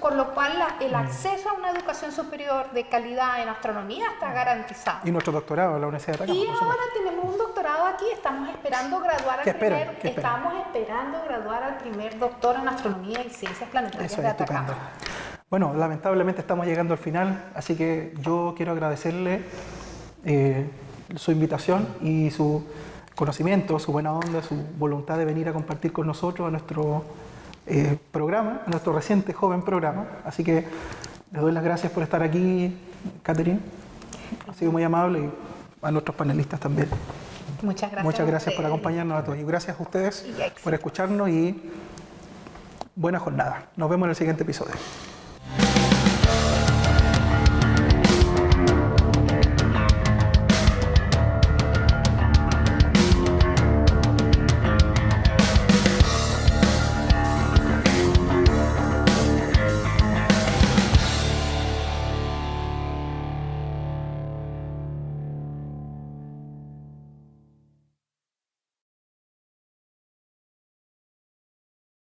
con lo cual el acceso a una educación superior de calidad en astronomía está garantizado. Y nuestro doctorado en la Universidad de Atacama. Y ahora tenemos un doctorado aquí, estamos esperando graduar al primer doctor en astronomía y ciencias planetarias de Atacama. Estupendo. Bueno, lamentablemente estamos llegando al final, así que yo quiero agradecerle su invitación y su conocimiento, su buena onda, su voluntad de venir a compartir con nosotros a nuestro programa, a nuestro reciente joven programa. Así que les doy las gracias por estar aquí, Catherine. Ha sido muy amable, y a nuestros panelistas también. Muchas gracias. Muchas gracias por acompañarnos a todos. Y gracias a ustedes por escucharnos y buena jornada. Nos vemos en el siguiente episodio.